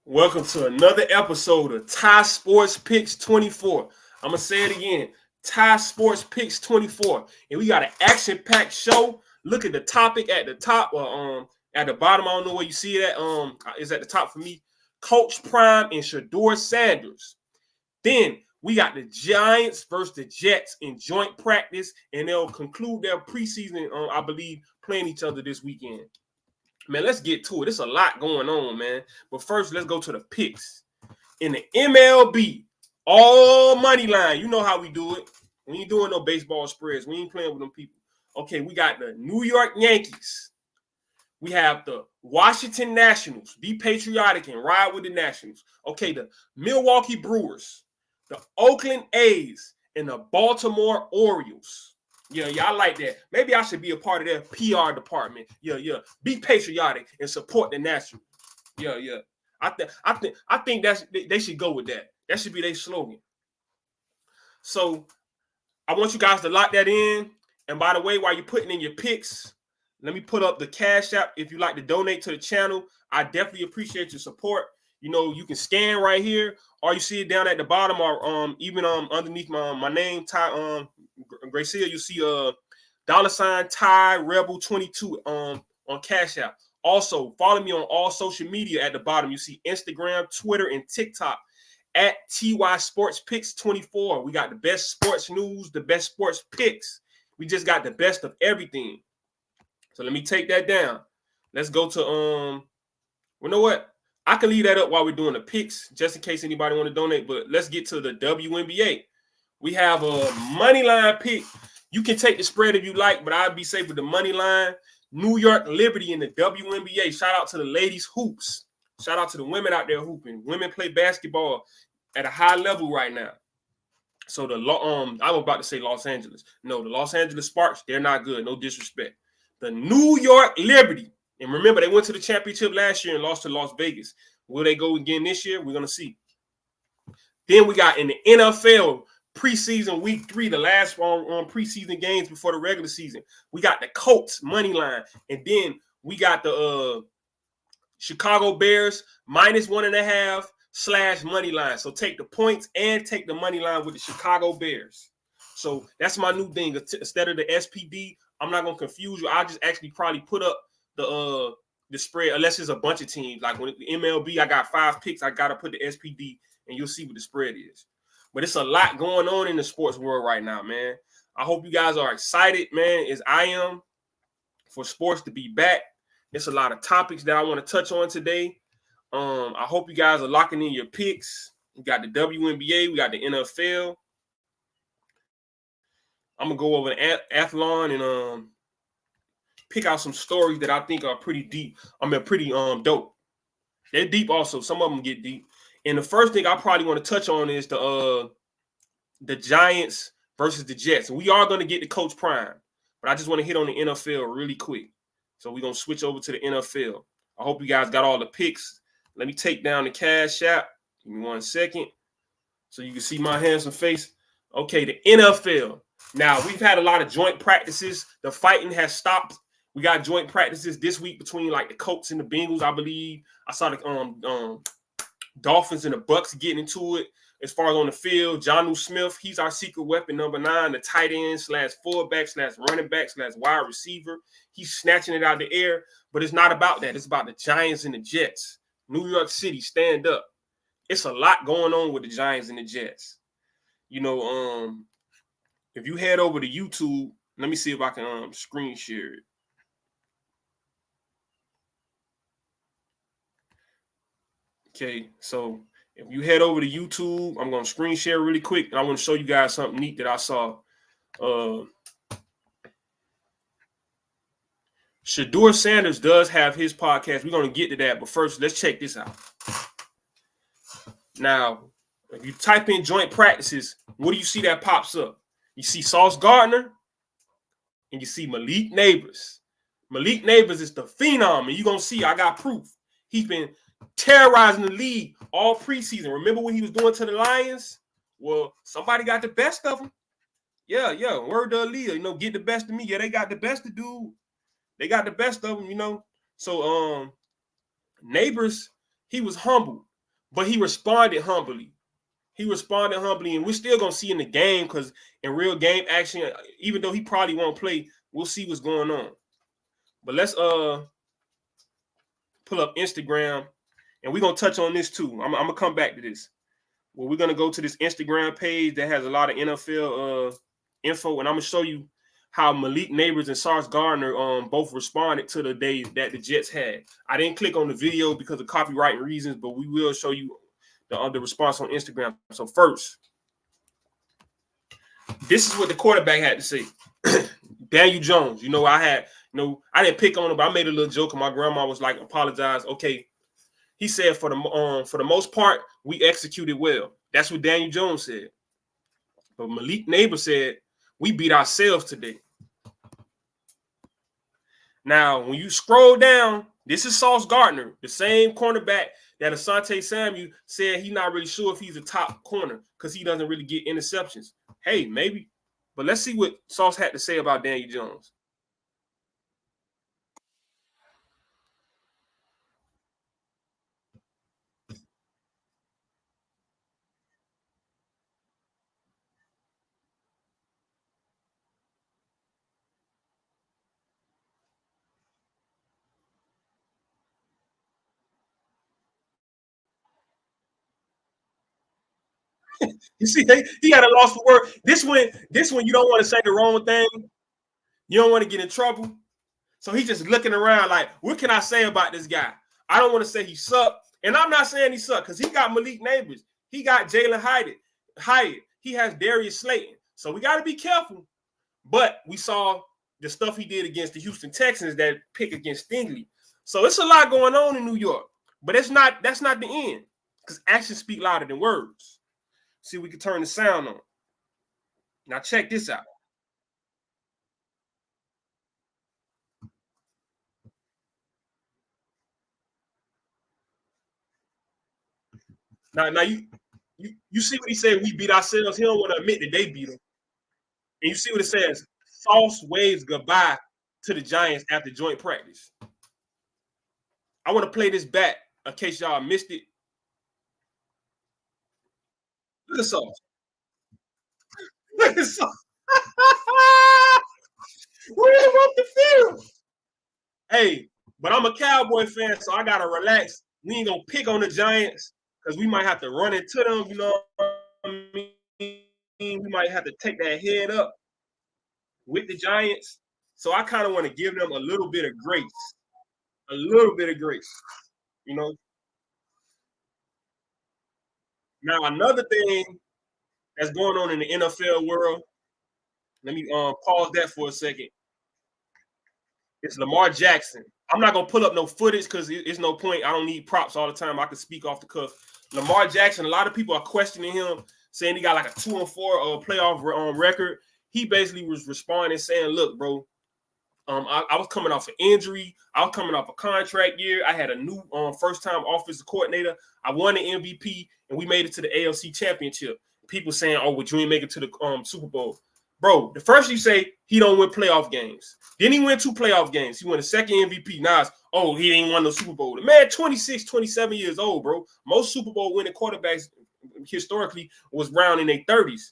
Welcome to another episode of Ty Sports Picks 24. I'm going to say it again. Ty Sports Picks 24. And we got an action-packed show. Look at the topic at the top or at the bottom. I don't know where you see it at. It's at the top for me. Coach Prime and Shedeur Sanders. Then we got the Giants versus the Jets in joint practice. And they'll conclude their preseason, I believe, playing each other this weekend. Man, let's get to it. There's a lot going on, man. But first, let's go to the picks. In the MLB, all money line. You know how we do it. We ain't doing no baseball spreads. We ain't playing with them people. Okay, we got the New York Yankees. We have the Washington Nationals. Be patriotic and ride with the Nationals. Okay, the Milwaukee Brewers, the Oakland A's, and the Baltimore Orioles. Yeah, I like that. Maybe I should be a part of their PR department. Yeah. Be patriotic and support the Nationals. Yeah. I think they should go with that. That should be their slogan. So I want you guys to lock that in. And by the way, while you're putting in your picks, let me put up the Cash App. If you like to donate to the channel, I definitely appreciate your support. You know, you can scan right here, or you see it down at the bottom, or even underneath my name, Ty Gracia. You see $ Ty Rebel 22 on Cash App. Also, follow me on all social media at the bottom. You see Instagram, Twitter, and TikTok at TY Sports Picks 24. We got the best sports news, the best sports picks. We just got the best of everything. So let me take that down. Let's go to you know what? I can leave that up while we're doing the picks, just in case anybody want to donate. But let's get to the WNBA. We have a money line pick. You can take the spread if you like, but I'd be safe with the money line. New York Liberty in the WNBA. Shout out to the ladies hoops. Shout out to the women out there hooping. Women play basketball at a high level right now. So I was about to say Los Angeles. No, the Los Angeles Sparks, they're not good. No disrespect. The New York Liberty. And remember, they went to the championship last year and lost to Las Vegas. Will they go again this year? We're going to see. Then we got in the NFL preseason week 3, the last preseason games before the regular season. We got the Colts money line. And then we got the Chicago Bears -1.5/ money line. So take the points and take the money line with the Chicago Bears. So that's my new thing. Instead of the SPD, I'm not going to confuse you. I'll just actually probably put up the spread, unless it's a bunch of teams. Like when the MLB, I got 5 picks. I got to put the SPD, and you'll see what the spread is. But it's a lot going on in the sports world right now, man. I hope you guys are excited, man, as I am, for sports to be back. There's a lot of topics that I want to touch on today. I hope you guys are locking in your picks. We got the WNBA. We got the NFL. I'm going to go over the Athlon and pick out some stories that I think are pretty deep. Pretty dope. They're deep also. Some of them get deep. And the first thing I probably want to touch on is the Giants versus the Jets. And we are going to get to Coach Prime, but I just want to hit on the NFL really quick. So we're going to switch over to the NFL. I hope you guys got all the picks. Let me take down the Cash App. Give me 1 second so you can see my handsome face. Okay, the NFL. Now, we've had a lot of joint practices. The fighting has stopped. We got joint practices this week between like the Colts and the Bengals, I believe. I saw the Dolphins and the Bucks getting into it. As far as on the field, Jonnu Smith, he's our secret weapon, number 9, the tight end / fullback / running back / wide receiver. He's snatching it out of the air, but it's not about that. It's about the Giants and the Jets. New York City, stand up. It's a lot going on with the Giants and the Jets. You know, if you head over to YouTube, let me see if I can screen share it. Okay, so if you head over to YouTube, I'm going to screen share really quick, and I want to show you guys something neat that I saw. Shedeur Sanders does have his podcast. We're going to get to that, but first, let's check this out. Now, if you type in joint practices, what do you see that pops up? You see Sauce Gardner, and you see Malik Neighbors. Malik Neighbors is the phenom, and you're going to see I got proof. He's been terrorizing the league all preseason. Remember what he was doing to the Lions? Well, somebody got the best of him. Yeah. Word to Aaliyah, get the best of me. Yeah, they got the best of dude. They got the best of him, So Neighbors, he was humble. but he responded humbly. And we're still gonna see in the game because in real game action, even though he probably won't play, we'll see what's going on. But let's pull up Instagram, and we're gonna touch on this too. I'm gonna come back to this. Well, we're gonna go to this Instagram page that has a lot of NFL info, and I'm gonna show you how Malik Neighbors and Sauce Gardner both responded to the day that the Jets had. I didn't click on the video because of copyright reasons, but we will show you the response on Instagram. So first, this is what the quarterback had to say. Daniel Jones, I didn't pick on him, but I made a little joke, and my grandma was like, apologize. Okay. He said, for the most part, we executed well. That's what Daniel Jones said. But Malik Neighbor said, we beat ourselves today. Now, when you scroll down, this is Sauce Gardner, the same cornerback that Asante Samuel said he's not really sure if he's a top corner because he doesn't really get interceptions. Hey, maybe. But let's see what Sauce had to say about Daniel Jones. You see, he had a loss for word. This one, you don't want to say the wrong thing. You don't want to get in trouble. So he's just looking around like, what can I say about this guy? I don't want to say he sucked. And I'm not saying he sucked because he got Malik Neighbors. He got Jalen Hyatt. He has Darius Slayton. So we got to be careful. But we saw the stuff he did against the Houston Texans that pick against Stingley. So it's a lot going on in New York. But that's not the end because actions speak louder than words. See if we can turn the sound on. Now check this out. Now you see what he said? We beat ourselves. He don't want to admit that they beat him. And you see what it says? Sauce waves goodbye to the Giants after joint practice. I want to play this back in case y'all missed it. Look at Sauce. Look at Sauce. We're off the field. Hey, but I'm a Cowboy fan, so I gotta relax. We ain't gonna pick on the Giants because we might have to run into them. You know what I mean? We might have to take that head up with the Giants. So I kind of want to give them a little bit of grace. A little bit of grace. You know. Now another thing that's going on in the NFL world. Let me pause that for a second. It's Lamar Jackson. I'm not gonna pull up no footage because it's no point. I don't need props all the time. I can speak off the cuff. Lamar Jackson. A lot of people are questioning him, saying he got like a 2-4 playoff record. He basically was responding, saying, "Look, bro, I was coming off an injury. I was coming off a contract year. I had a new first-time offensive coordinator. I won the MVP, and we made it to the AFC Championship. People saying, oh, would you ain't make it to the Super Bowl? Bro, the first you say he don't win playoff games. Then he went 2 playoff games. He won the second MVP. Now it's, oh, he ain't won no Super Bowl. The man 26, 27 years old, bro. Most Super Bowl winning quarterbacks historically was around in their 30s.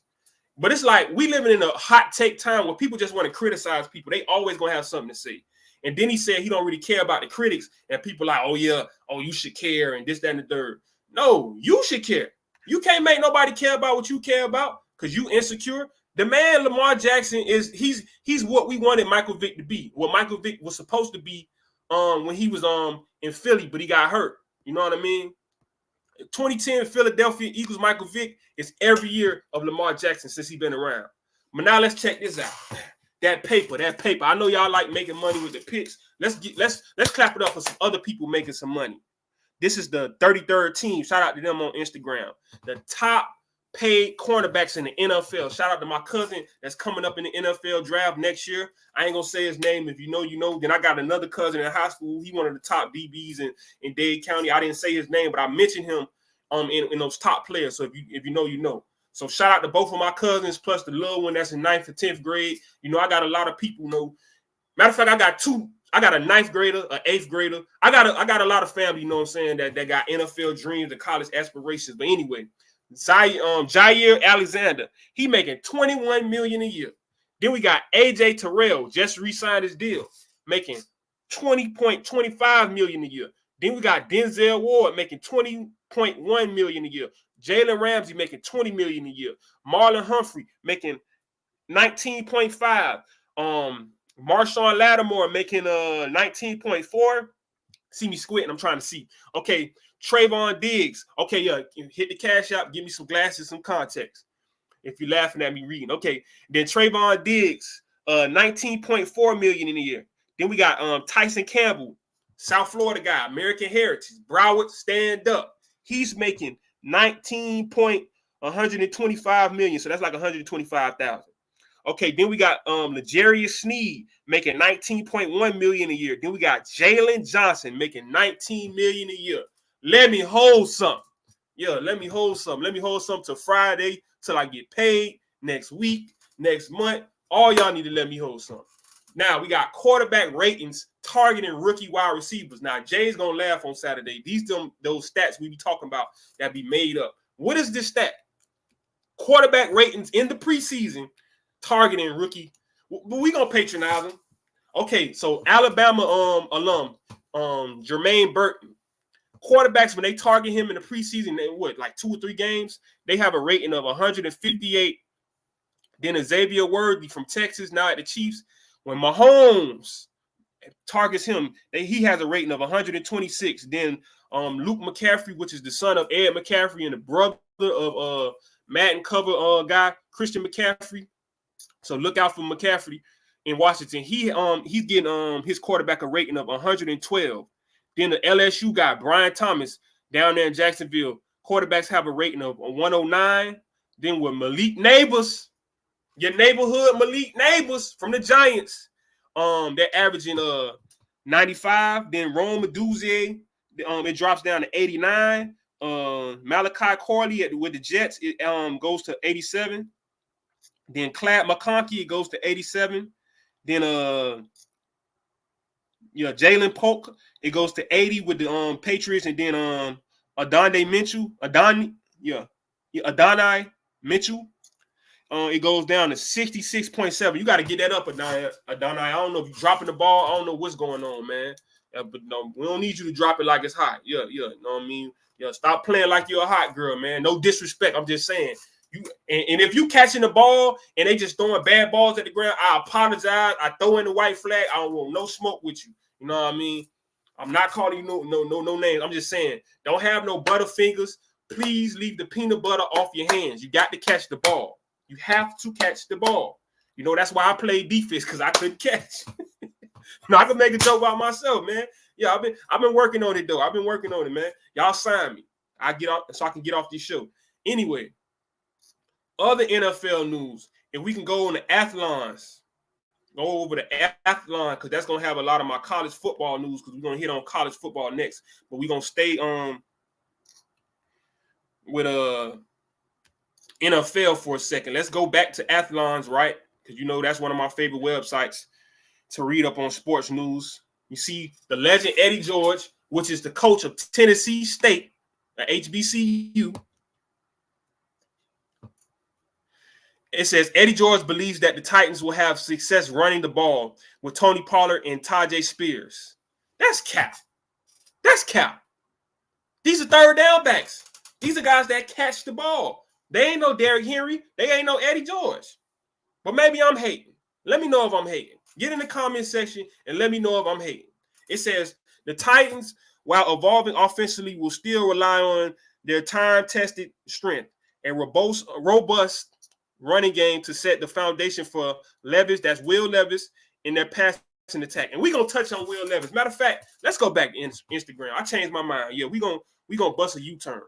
But it's like we living in a hot take time where people just want to criticize people. They always gonna have something to say. And then he said he don't really care about the critics, and people like, oh yeah, oh you should care, and this, that, and the third. No, you should care. You can't make nobody care about what you care about because you insecure. The man Lamar Jackson he's what we wanted Michael Vick to be. What Michael Vick was supposed to be when he was in Philly, but he got hurt. You know what I mean? 2010 Philadelphia Eagles Michael Vick is every year of Lamar Jackson since he's been around. But now let's check this out. That paper. I know y'all like making money with the picks. Let's clap it up for some other people making some money. This is the 33rd team. Shout out to them on Instagram. The top paid cornerbacks in the NFL. Shout out to my cousin that's coming up in the NFL draft next year. I ain't gonna say his name. If you know, you know. Then I got another cousin in high school. He one of the top DBs in Dade County. I didn't say his name, but I mentioned him in those top players. So if you know, you know. So shout out to both of my cousins, plus the little one that's in 9th or 10th grade. You know, I got a lot of people know. Matter of fact, I got a 9th grader, an 8th grader. I got a lot of family, you know what I'm saying, that got NFL dreams and college aspirations. But anyway, Jair Alexander, he making $21 million a year. Then we got AJ Terrell, just re-signed his deal, making $20.25 million a year. Then we got Denzel Ward making $20.1 million a year. Jalen Ramsey making $20 million a year. Marlon Humphrey making $19.5. Marshawn Lattimore making $19.4. See me squinting, I'm trying to see. Okay, Trayvon Diggs. Okay, yeah, hit the cash app, give me some glasses, some context. If you're laughing at me reading. Okay, then Trayvon Diggs, $19.4 million in a year. Then we got Tyson Campbell, South Florida guy, American Heritage, Broward, stand up. He's making $19.125 million, so that's like $125,000. Okay, then we got L'Jarius Sneed making $19.1 million a year. Then we got Jalen Johnson making $19 million a year. Let me hold something. Yeah, let me hold something. Let me hold something till Friday, till I get paid next week, next month. All y'all need to let me hold something. Now, we got quarterback ratings targeting rookie wide receivers. Now, Jay's going to laugh on Saturday. Those stats we be talking about that be made up. What is this stat? Quarterback ratings in the preseason targeting rookie. But we going to patronize them. Okay, so Alabama alum Jermaine Burton. Quarterbacks, when they target him in the preseason, like 2 or 3 games, they have a rating of 158. Then Xavier Worthy from Texas, now at the Chiefs. When Mahomes targets him, he has a rating of 126. Then Luke McCaffrey, which is the son of Ed McCaffrey and the brother of Madden cover guy, Christian McCaffrey. So look out for McCaffrey in Washington. He's getting his quarterback a rating of 112. Then the LSU guy, Brian Thomas, down there in Jacksonville, quarterbacks have a rating of 109. Then with Malik Neighbors, your neighborhood Malik Neighbors from the Giants, they're averaging 95. Then Rome Meduzier, it drops down to 89. Malachi Corley with the Jets, it goes to 87. Then Clad McConkey, it goes to 87. Then Jalen Polk, it goes to 80 with the Patriots, and then Adonai Mitchell, it goes down to 66.7. You got to get that up, Adonai. I don't know if you're dropping the ball. I don't know what's going on, man. But no, we don't need you to drop it like it's hot. Yeah, you know what I mean? Yeah, stop playing like you're a hot girl, man. No disrespect. I'm just saying. And if you catching the ball and they just throwing bad balls at the ground, I apologize. I throw in the white flag. I don't want no smoke with you. You know what I mean? I'm not calling you no names. I'm just saying, don't have no butterfingers. Please leave the peanut butter off your hands. You got to catch the ball. You have to catch the ball. You know, that's why I played defense, because I couldn't catch. I can make a joke about myself, man. Yeah, I've been working on it, though. I've been working on it, man. Y'all sign me. I get off so I can get off this show. Anyway, other NFL news, if we can go on the athlons, go over the athlon, because that's going to have a lot of my college football news, because we're going to hit on college football next. But we're going to stay with NFL for a second. Let's go back to athlons, right? Because you know that's one of my favorite websites to read up on sports news. You see the legend Eddie George, which is the coach of Tennessee State, HBCU. It says Eddie George believes that the Titans will have success running the ball with Tony Pollard and Tajay Spears. That's cap. That's cap. These are third down backs. These are guys that catch the ball. They ain't no Derrick Henry. They ain't no Eddie George. But maybe I'm hating. Let me know if I'm hating. Get in the comment section and let me know if I'm hating. It says the Titans, while evolving offensively, will still rely on their time-tested strength and robust running game to set the foundation for Levis. That's Will Levis in their passing attack. And we're going to touch on Will Levis. Matter of fact, let's go back to Instagram. I changed my mind. Yeah, we're gonna bust a U-turn.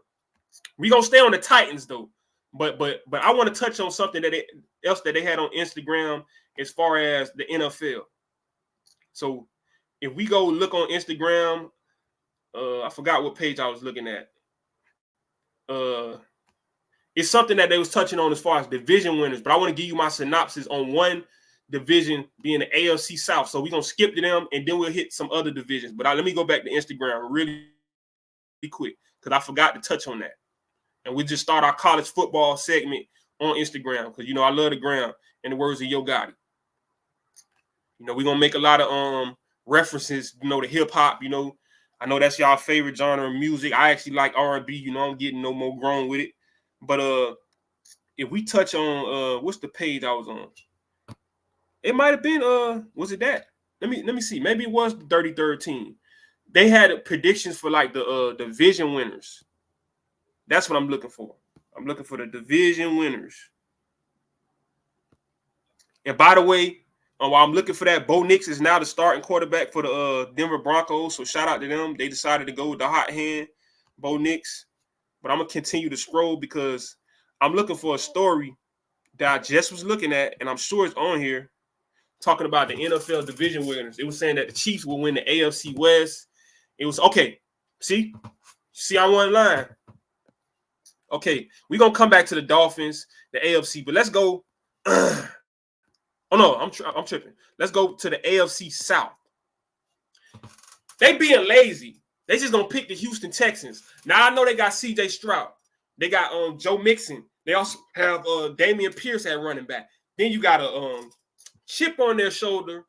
We're going to stay on the Titans, though. But I want to touch on something else that they had on Instagram as far as the NFL. So if we go look on Instagram, I forgot what page I was looking at. It's something that they was touching on as far as division winners, but I want to give you my synopsis on one division being the AFC South. So we're going to skip to them, and then we'll hit some other divisions. But let me go back to Instagram really quick because I forgot to touch on that. And we just start our college football segment on Instagram because, I love the gram, in the words of Yo Gotti. We're going to make a lot of references, to hip-hop, I know that's y'all favorite genre of music. I actually like R&B, I'm getting no more grown with it. But if we touch on what's the page I was on? It might have been was it that? Let me see. Maybe it was the 33rd team. They had predictions for like the division winners. That's what I'm looking for. I'm looking for the division winners. And by the way, while I'm looking for that, Bo Nix is now the starting quarterback for the Denver Broncos. So shout out to them. They decided to go with the hot hand, Bo Nix. But I'm gonna continue to scroll because I'm looking for a story that I just was looking at, and I'm sure it's on here, talking about the NFL division winners. It was saying that the Chiefs will win the AFC West. It was okay. See I won line. Okay, we're gonna come back to the Dolphins, the AFC, but let's go. Oh no, I'm tripping. Let's go to the AFC South. They being lazy. They just gonna pick the Houston Texans. Now I know they got C.J. Stroud. They got Joe Mixon. They also have Damian Pierce at running back. Then you got a chip on their shoulder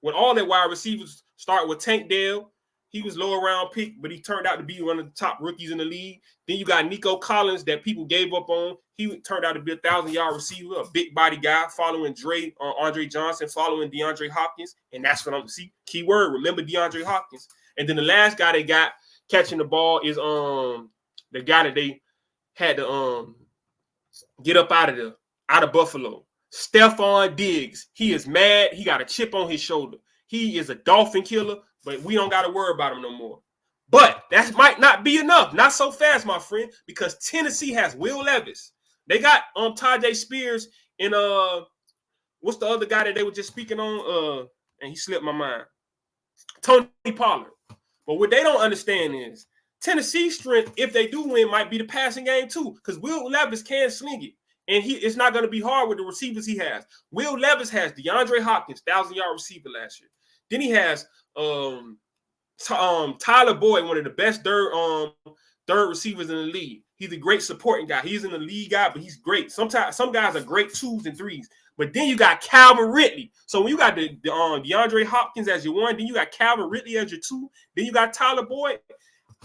with all their wide receivers. Start with Tank Dell. He was lower round pick, but he turned out to be one of the top rookies in the league. Then you got Nico Collins that people gave up on. He turned out to be a 1,000-yard receiver, a big body guy, following Andre Johnson, following DeAndre Hopkins. And that's what I'm see. Key word, remember DeAndre Hopkins. And then the last guy they got catching the ball is the guy that they had to get up out of Buffalo. Stephon Diggs. He is mad. He got a chip on his shoulder. He is a Dolphin killer, but we don't got to worry about him no more. But that might not be enough. Not so fast, my friend, because Tennessee has Will Levis. They got Tajay Spears and what's the other guy that they were just speaking on? And he slipped my mind. Tony Pollard. But what they don't understand is Tennessee's strength, if they do win, might be the passing game too, because Will Levis can sling it. And it's not going to be hard with the receivers he has. Will Levis has DeAndre Hopkins, 1,000-yard receiver last year. Then he has Tyler Boyd, one of the best third receivers in the league. He's a great supporting guy. He's in the league guy, but he's great. Sometimes some guys are great 2s and 3s. But then you got Calvin Ridley. So when you got the DeAndre Hopkins as your 1, then you got Calvin Ridley as your 2, then you got Tyler Boyd.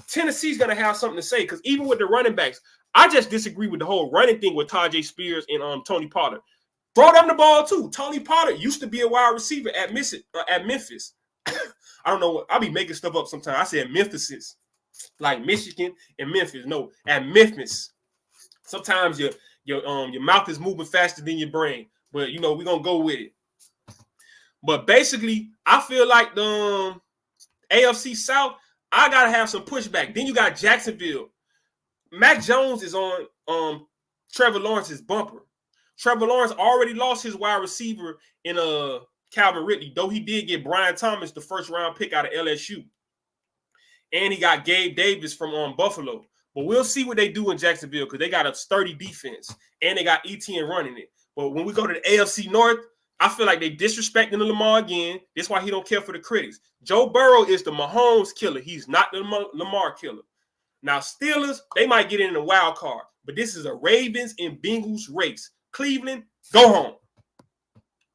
Tennessee's going to have something to say because even with the running backs, I just disagree with the whole running thing with Tajay Spears and Tony Pollard. Throw them the ball too. Tony Pollard used to be a wide receiver at Memphis. I don't know. I'll be making stuff up sometimes. I said Memphis, like Michigan and Memphis. No, at Memphis. Sometimes your mouth is moving faster than your brain, but we're gonna go with it. But basically, I feel like the AFC South, I gotta have some pushback. Then you got Jacksonville. Mac Jones is on Trevor Lawrence's bumper. Trevor Lawrence already lost his wide receiver in Calvin Ridley, though he did get Brian Thomas, the first-round pick out of LSU. And he got Gabe Davis from Buffalo. But we'll see what they do in Jacksonville because they got a sturdy defense, and they got ETN running it. But when we go to the AFC North, I feel like they disrespecting the Lamar again. That's why he don't care for the critics. Joe Burrow is the Mahomes killer. He's not the Lamar killer. Now, Steelers, they might get in the wild card, but this is a Ravens and Bengals race. Cleveland, go home.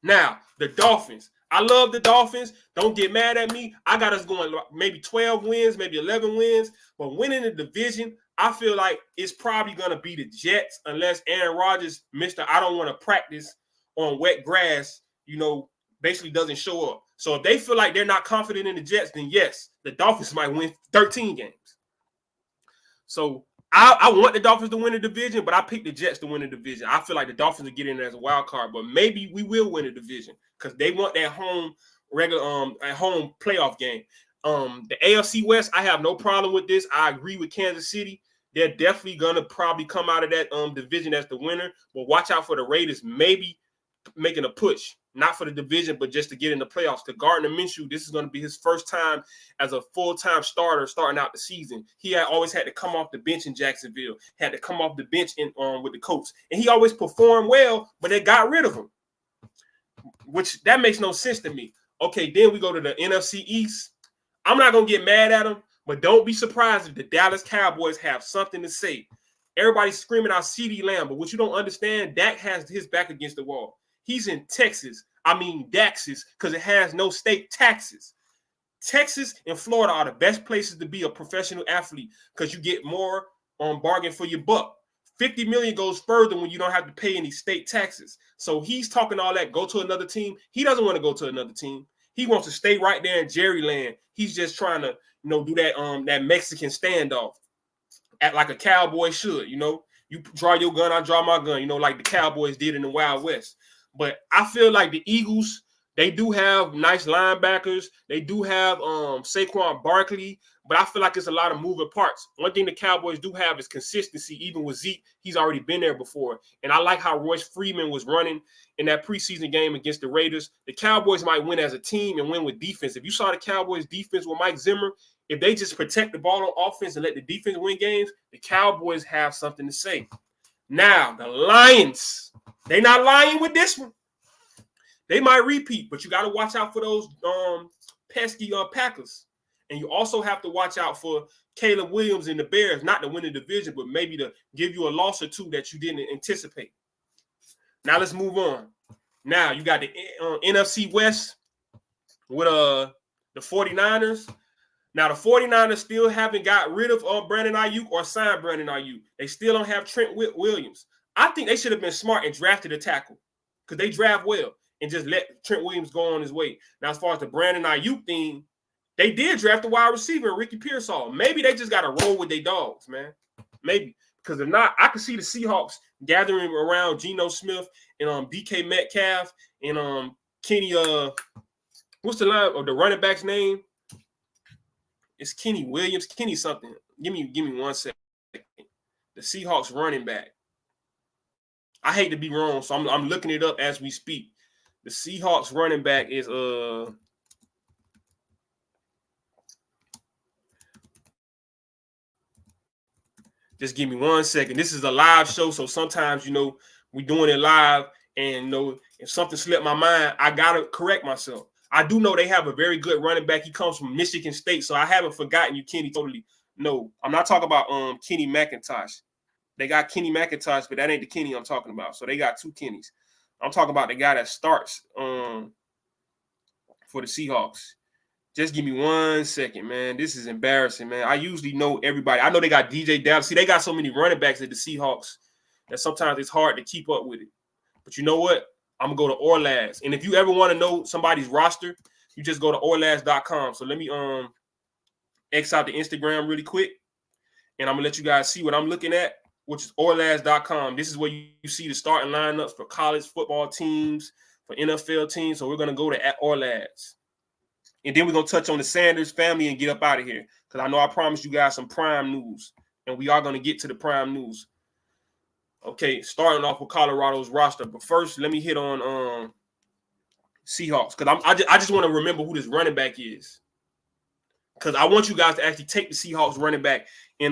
Now, the Dolphins. I love the Dolphins. Don't get mad at me. I got us going maybe 12 wins, maybe 11 wins. But winning the division, I feel like it's probably going to be the Jets unless Aaron Rodgers, I don't want to practice on wet grass, basically doesn't show up. So if they feel like they're not confident in the Jets, then yes, the Dolphins might win 13 games. So I want the Dolphins to win the division, but I picked the Jets to win the division. I feel like the Dolphins will get in as a wild card, but maybe we will win the division because they want that home playoff game. The AFC West, I have no problem with this. I agree with Kansas City. They're definitely gonna probably come out of that division as the winner. But watch out for the Raiders, maybe making a push, not for the division, but just to get in the playoffs. Because Gardner Minshew, this is going to be his first time as a full-time starter starting out the season. He always had to come off the bench in Jacksonville, had to come off the bench with the Colts. And he always performed well, but they got rid of him. which that makes no sense to me. Okay, then we go to the NFC East. I'm not going to get mad at them, but don't be surprised if the Dallas Cowboys have something to say. Everybody's screaming out CeeDee Lamb, but what you don't understand, Dak has his back against the wall. He's in Texas. I mean, Daxas, because it has no state taxes. Texas and Florida are the best places to be a professional athlete because you get more on bargain for your buck. 50 million goes further when you don't have to pay any state taxes. So he's talking all that, go to another team. He doesn't want to go to another team. He wants to stay right there in Jerryland. He's just trying to, do that Mexican standoff. Act like a cowboy should, You draw your gun, I draw my gun, like the Cowboys did in the Wild West. But I feel like the Eagles, they do have nice linebackers. They do have Saquon Barkley, but I feel like it's a lot of moving parts. One thing the Cowboys do have is consistency. Even with Zeke, he's already been there before. And I like how Royce Freeman was running in that preseason game against the Raiders. The Cowboys might win as a team and win with defense. If you saw the Cowboys defense with Mike Zimmer, if they just protect the ball on offense and let the defense win games, the Cowboys have something to say. Now, the Lions, they not lying with this one. They might repeat, but you got to watch out for those pesky Packers. And you also have to watch out for Caleb Williams and the Bears, not to win the division, but maybe to give you a loss or two that you didn't anticipate. Now, let's move on. Now, you got the NFC West with the 49ers. Now, the 49ers still haven't got rid of Brandon Ayuk or signed Brandon Ayuk. They still don't have Trent Williams. I think they should have been smart and drafted a tackle because they draft well and just let Trent Williams go on his way. Now, as far as the Brandon Ayuk thing, they did draft a wide receiver, Ricky Pearsall. Maybe they just got to roll with their dogs, man. Maybe. Because if not, I could see the Seahawks gathering around Geno Smith and DK Metcalf and Kenny, what's the line of the running back's name? It's Kenny Williams, Kenny something. Give me 1 second. The Seahawks running back. I hate to be wrong, so I'm looking it up as we speak. The Seahawks running back is just give me 1 second. This is a live show, so sometimes we're doing it live, and if something slipped my mind, I gotta correct myself. I do know they have a very good running back. He comes from Michigan State, so I haven't forgotten you, Kenny. Totally. No, I'm not talking about Kenny McIntosh. They got Kenny McIntosh, but that ain't the Kenny I'm talking about. So they got two Kennys. I'm talking about the guy that starts for the Seahawks. Just give me 1 second, man. This is embarrassing, man. I usually know everybody. I know they got DJ Dallas. See, they got so many running backs at the Seahawks that sometimes it's hard to keep up with it. But you know what? I'm going to go to Orlaz. And if you ever want to know somebody's roster, you just go to orlaz.com. So let me X out the Instagram really quick. And I'm going to let you guys see what I'm looking at, which is orlaz.com. This is where you see the starting lineups for college football teams, for NFL teams. So we're going to go to Orlaz. And then we're going to touch on the Sanders family and get up out of here. Because I know I promised you guys some prime news. And we are going to get to the prime news. Okay, starting off with Colorado's roster. But first, let me hit on Seahawks. Because I just want to remember who this running back is. Because I want you guys to actually take the Seahawks running back in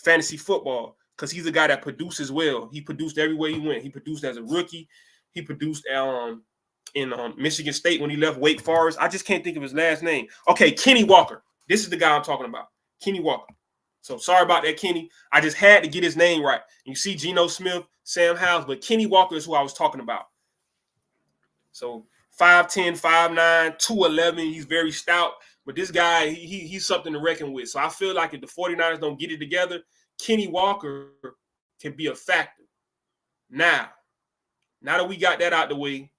fantasy football. Because he's a guy that produces well. He produced everywhere he went. He produced as a rookie. He produced in Michigan State when he left Wake Forest. I just can't think of his last name. Okay, Kenny Walker. This is the guy I'm talking about. Kenny Walker. So sorry about that, Kenny. I just had to get his name right. You see Geno Smith, Sam Howell, but Kenny Walker is who I was talking about. So 5'10", 5'9", 211. He's very stout. But this guy, he's something to reckon with. So I feel like if the 49ers don't get it together, Kenny Walker can be a factor. Now that we got that out the way,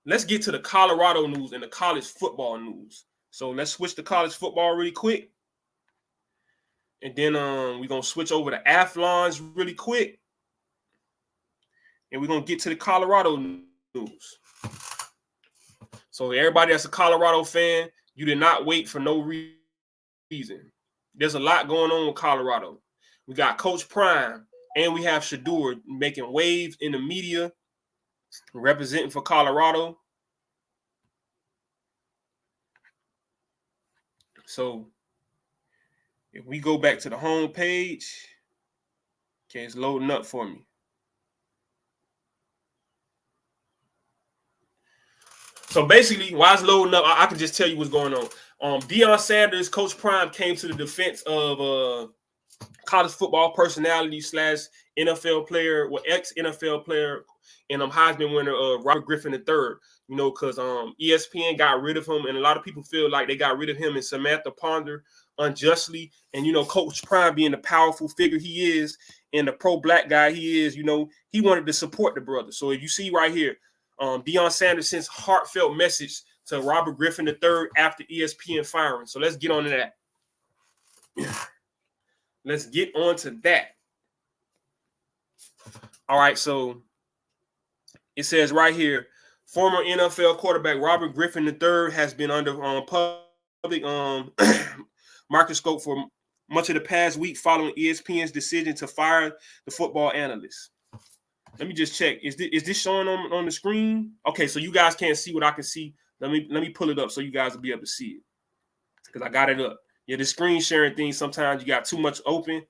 let's get to the Colorado news and the college football news. So let's switch to college football really quick. And then we're going to switch over to Athlons really quick. And we're going to get to the Colorado news. So everybody that's a Colorado fan, you did not wait for no reason. There's a lot going on with Colorado. We got Coach Prime and we have Shedeur making waves in the media, representing for Colorado. So if we go back to the home page, okay, it's loading up for me. So basically, while it's loading up, I can just tell you what's going on. Deion Sanders, Coach Prime, came to the defense of college football personality / NFL player, ex NFL player, and Heisman winner Robert Griffin III. You know, because ESPN got rid of him, and a lot of people feel like they got rid of him and Samantha Ponder unjustly. And you know, Coach Prime being the powerful figure he is and the pro-black guy he is, you know, he wanted to support the brother. So if you see right here, Deion Sanders sends heartfelt message to Robert Griffin III after ESPN firing. So let's get on to that. Let's get on to that. All right, so it says right here, former NFL quarterback Robert Griffin III has been under public microscope for much of the past week following ESPN's decision to fire the football analyst. Let me just check. Is this showing on the screen? Okay, so you guys can't see what I can see. Let me pull it up so you guys will be able to see it. Because I got it up. Yeah, the screen sharing thing, sometimes you got too much open.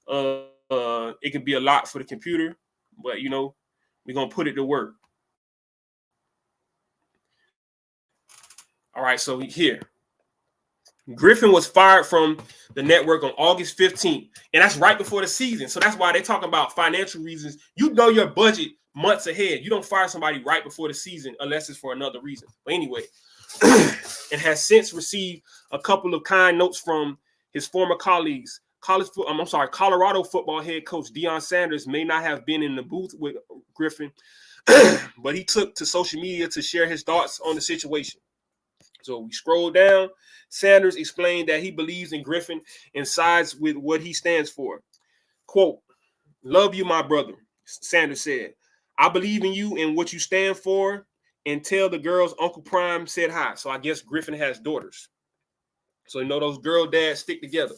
It can be a lot for the computer, but you know, we're gonna put it to work. All right, so here. Griffin was fired from the network on August 15th, and that's right before the season. So that's why they're talking about financial reasons. You know your budget months ahead. You don't fire somebody right before the season unless it's for another reason. But anyway, and has since received a couple of kind notes from his former colleagues. Colorado football head coach Deion Sanders may not have been in the booth with Griffin, but he took to social media to share his thoughts on the situation. So we scroll down. Sanders explained that he believes in Griffin and sides with what he stands for. Quote, "Love you, my brother," Sanders said. "I believe in you and what you stand for, and tell the girls Uncle Prime said hi." So I guess Griffin has daughters. So you know those girl dads stick together.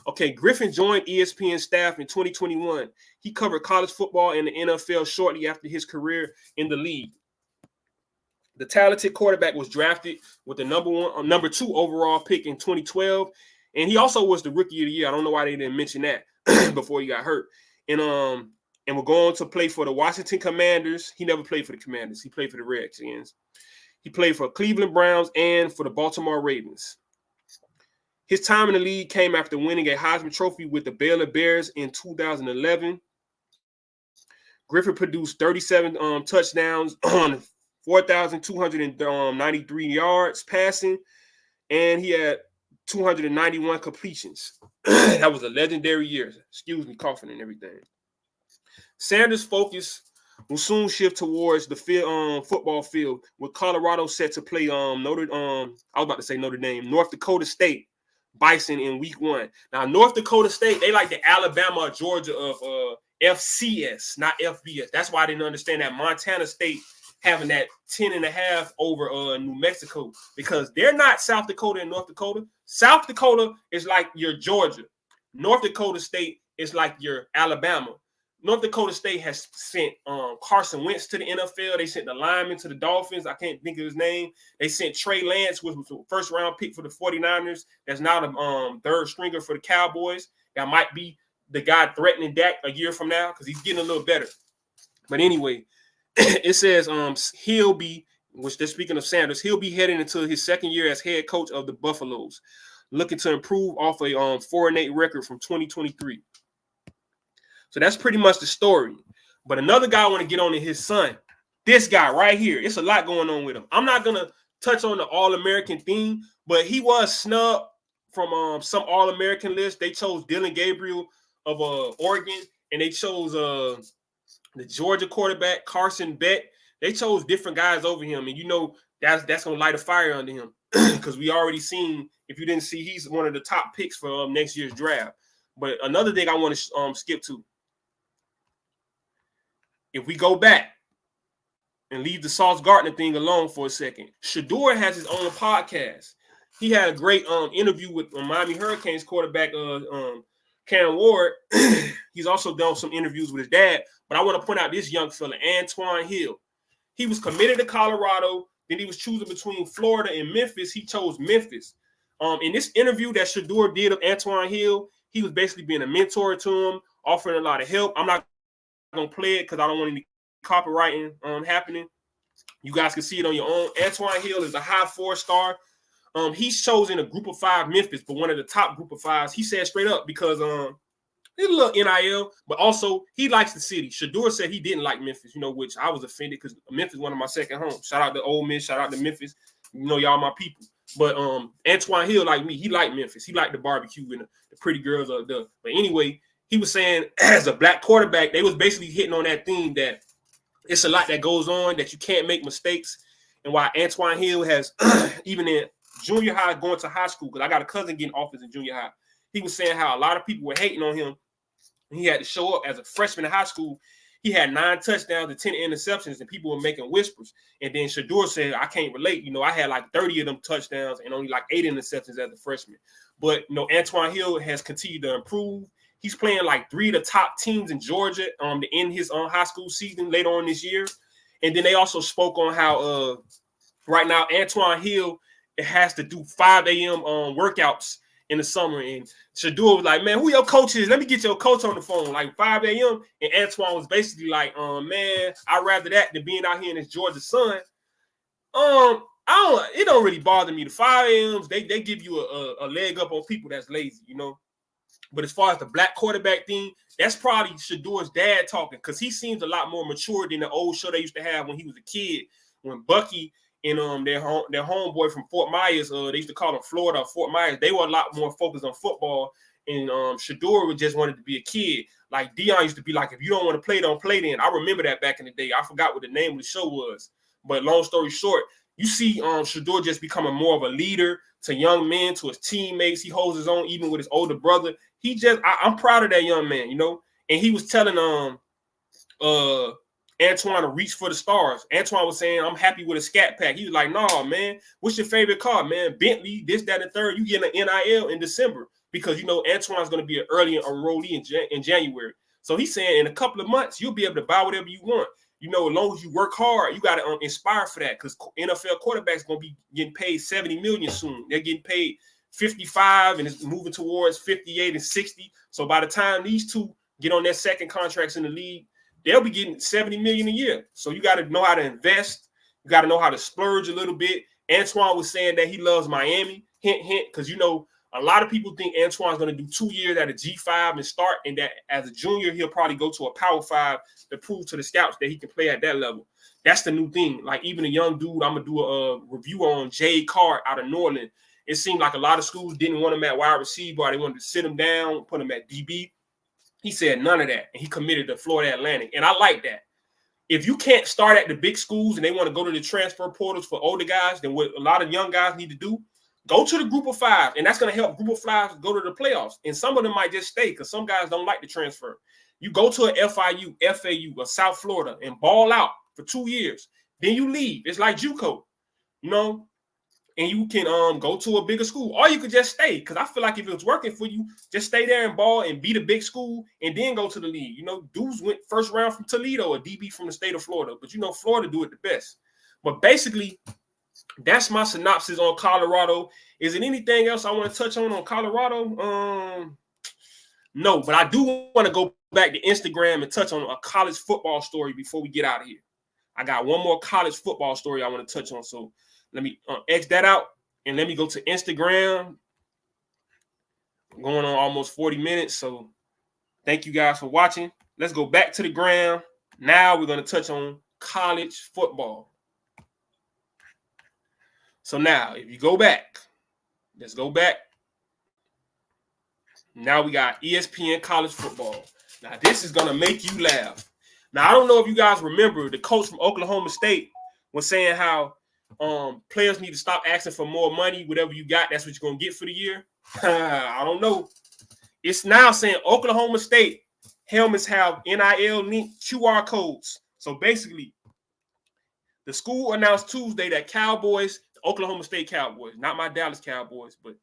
Okay, Griffin joined ESPN staff in 2021. He covered college football and the NFL shortly after his career in the league. The talented quarterback was drafted with the number 2 overall pick in 2012, and he also was the rookie of the year. I don't know why they didn't mention that before he got hurt. And will go on to play for the Washington Commanders. He never played for the Commanders. He played for the Redskins. He played for Cleveland Browns and for the Baltimore Ravens. His time in the league came after winning a Heisman Trophy with the Baylor Bears in 2011. Griffin produced 37 touchdowns on 4,293 yards passing, and he had 291 completions. That was a legendary year. Excuse me, coughing and everything. Sanders' focus will soon shift towards the football field, with Colorado set to play North Dakota State Bison in week 1. Now, North Dakota State, they like the Alabama or Georgia of FCS, not FBS. That's why I didn't understand that Montana State having that 10.5 over New Mexico, because they're not South Dakota and North Dakota. South Dakota is like your Georgia. North Dakota State is like your Alabama. North Dakota State has sent Carson Wentz to the NFL. They sent the lineman to the Dolphins. I can't think of his name. They sent Trey Lance, which was a first-round pick for the 49ers. That's now the third stringer for the Cowboys. That might be the guy threatening Dak a year from now because he's getting a little better. But anyway, it says he'll be, which they're speaking of Sanders, he'll be heading into his second year as head coach of the Buffaloes, looking to improve off a 4-8 record from 2023. So that's pretty much the story. But another guy I want to get on is his son. This guy right here. It's a lot going on with him. I'm not going to touch on the All-American thing, but he was snubbed from some All-American list. They chose Dylan Gabriel of Oregon, and they chose the Georgia quarterback, Carson Beck. They chose different guys over him, and you know that's going to light a fire under him because we already seen, if you didn't see, he's one of the top picks for next year's draft. But another thing I want to skip to, if we go back and leave the Sauce Gardner thing alone for a second, Shedeur has his own podcast. He had a great interview with Miami Hurricanes quarterback Cam Ward. He's also done some interviews with his dad. But I want to point out this young fella, Antoine Hill. He was committed to Colorado. Then he was choosing between Florida and Memphis. He chose Memphis. In this interview that Shedeur did of Antoine Hill, he was basically being a mentor to him, offering a lot of help. I'm not going to play it because I don't want any copywriting happening. You guys can see it on your own. Antoine Hill is a high 4-star. He's chosen a group of 5 Memphis, but one of the top group of 5s. He said straight up because he's a little NIL, but also he likes the city. Shedeur said he didn't like Memphis, which I was offended because Memphis is one of my second homes. Shout out to Ole Miss, shout out to Memphis. Y'all my people. But Antoine Hill, like me, he liked Memphis. He liked the barbecue and the pretty girls up there. But anyway, he was saying as a black quarterback, they was basically hitting on that theme that it's a lot that goes on, that you can't make mistakes. And why Antoine Hill has, even in junior high going to high school, because I got a cousin getting offers in junior high, he was saying how a lot of people were hating on him. He had to show up as a freshman in high school. He had 9 touchdowns and 10 interceptions, and people were making whispers. And then Shedeur said, I can't relate. I had like 30 of them touchdowns and only like 8 interceptions as a freshman. But, Antoine Hill has continued to improve. He's playing like 3 of the top teams in Georgia to end his high school season later on this year. And then they also spoke on how right now Antoine Hill has to do 5 a.m. Workouts in the summer. And Shedeur was like, man, who your coach is? Let me get your coach on the phone, like 5 a.m. And Antoine was basically like, man, I'd rather that than being out here in this Georgia sun. It don't really bother me. The 5 a.m.s, they give you a leg up on people that's lazy, But as far as the black quarterback thing, that's probably Shedeur's dad talking, because he seems a lot more mature than the old show they used to have when he was a kid, when Bucky and their homeboy from Fort Myers, they used to call him Florida or Fort Myers, they were a lot more focused on football, and Shedeur just wanted to be a kid. Like Dion used to be like, if you don't want to play, don't play then. I remember that back in the day. I forgot what the name of the show was. But long story short, you see Shedeur just becoming more of a leader to young men, to his teammates. He holds his own even with his older brother. I'm proud of that young man, And he was telling Antoine to reach for the stars. Antoine was saying, I'm happy with a scat pack. He was like, nah, man, what's your favorite car, man? Bentley, this, that, and third. You get an NIL in December because, Antoine's going to be an early enrollee in January. So he's saying in a couple of months, you'll be able to buy whatever you want. As long as you work hard, you got to inspire for that, because NFL quarterbacks going to be getting paid $70 million soon. They're getting paid 55 and it's moving towards 58 and 60. So by the time these two get on their second contracts in the league, they'll be getting $70 million a year. So you got to know how to invest. You got to know how to splurge a little bit. Antoine was saying that he loves Miami. Hint, hint, because, a lot of people think Antoine's going to do 2 years at a G5 and start, and that as a junior, he'll probably go to a Power 5 to prove to the scouts that he can play at that level. That's the new thing. Like, even a young dude, I'm going to do a review on Jay Card out of Norland. It seemed like a lot of schools didn't want him at wide receiver, or they wanted to sit him down, put him at DB. He said none of that, and he committed to Florida Atlantic, and I like that. If you can't start at the big schools and they want to go to the transfer portals for older guys, then what a lot of young guys need to do, go to the group of 5, and that's going to help group of 5 go to the playoffs. And some of them might just stay because some guys don't like to transfer. You go to an FIU, FAU, or South Florida and ball out for 2 years. Then you leave. It's like JUCO, and you can go to a bigger school, or you could just stay, because I feel like if it was working for you, just stay there and ball and beat a big school and then go to the league. Dudes went first round from Toledo, a DB from the state of Florida, but Florida do it the best. But basically, that's my synopsis on Colorado. Is there anything else I want to touch on Colorado? No, but I do want to go back to Instagram and touch on a college football story before we get out of here. I got one more college football story I want to touch on. So let me X that out, and let me go to Instagram. I'm going on almost 40 minutes, so thank you guys for watching. Let's go back to the gram. Now we're going to touch on college football. So now, if you go back, let's go back. Now we got ESPN college football. Now, this is going to make you laugh. Now, I don't know if you guys remember, the coach from Oklahoma State was saying how players need to stop asking for more money. Whatever you got, that's what you're going to get for the year. I don't know. It's now saying Oklahoma State helmets have NIL linked QR codes. So basically, the school announced Tuesday that Cowboys, Oklahoma State Cowboys, not my Dallas Cowboys, but,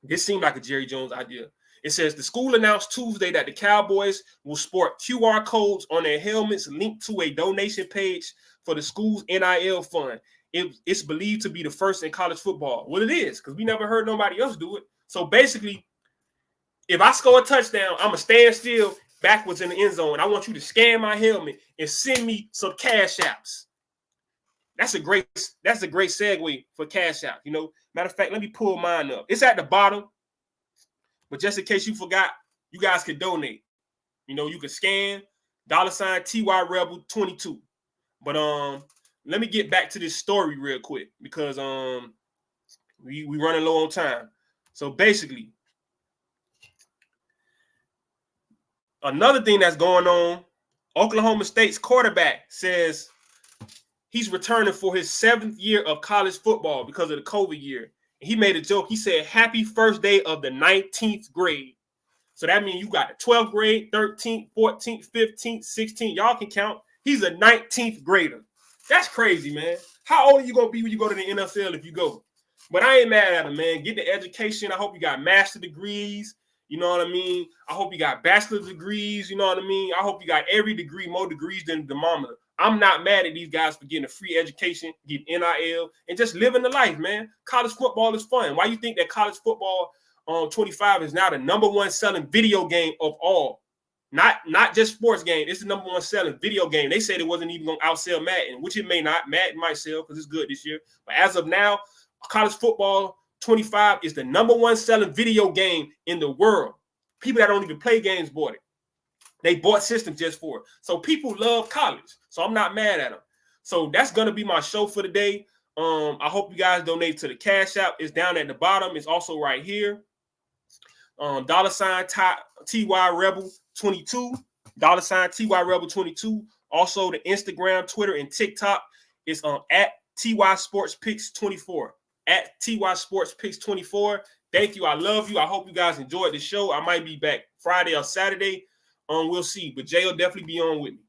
this seemed like a Jerry Jones idea. It says the school announced Tuesday that the Cowboys will sport QR codes on their helmets linked to a donation page for the school's NIL fund. It's believed to be the first in college football. Well, it is, because we never heard nobody else do it. So basically, if I score a touchdown, I'm going to stand still backwards in the end zone. I want you to scan my helmet and send me some cash apps. that's a great segue for Cash App. You know, matter of fact, let me pull mine up. It's at the bottom, but just in case you forgot, you guys can donate. You know, you can scan $ TY Rebel 22. But let me get back to this story real quick because we running low on time. So basically, another thing that's going on, Oklahoma State's quarterback says he's returning for his 7th year of college football because of the COVID year. And he made a joke. He said, "Happy first day of the 19th grade." So that means you got the 12th grade, 13th, 14th, 15th, 16th. Y'all can count. He's a 19th grader. That's crazy, man. How old are you going to be when you go to the NFL if you go? But I ain't mad at him, man. Get the education. I hope you got master degrees. You know what I mean? I hope you got bachelor degrees. You know what I mean? I hope you got every degree, more degrees than the thermometer. I'm not mad at these guys for getting a free education, getting NIL, and just living the life, man. College football is fun. Why you think that college football 25 is now the #1 selling video game of all? Not just sports game. It's the #1 selling video game. They said it wasn't even going to outsell Madden, which it may not. Madden might sell because it's good this year. But as of now, college football 25 is the #1 selling video game in the world. People that don't even play games bought it. They bought systems just for it. So people love college. So I'm not mad at them. So that's going to be my show for today. I hope you guys donate to the Cash App. It's down at the bottom. It's also right here. $TY Rebel 22. $TY Rebel 22. Also the Instagram, Twitter, and TikTok is at TY Sports Picks 24. At TY Sports Picks 24. Thank you. I love you. I hope you guys enjoyed the show. I might be back Friday or Saturday. We'll see. But Jay will definitely be on with me.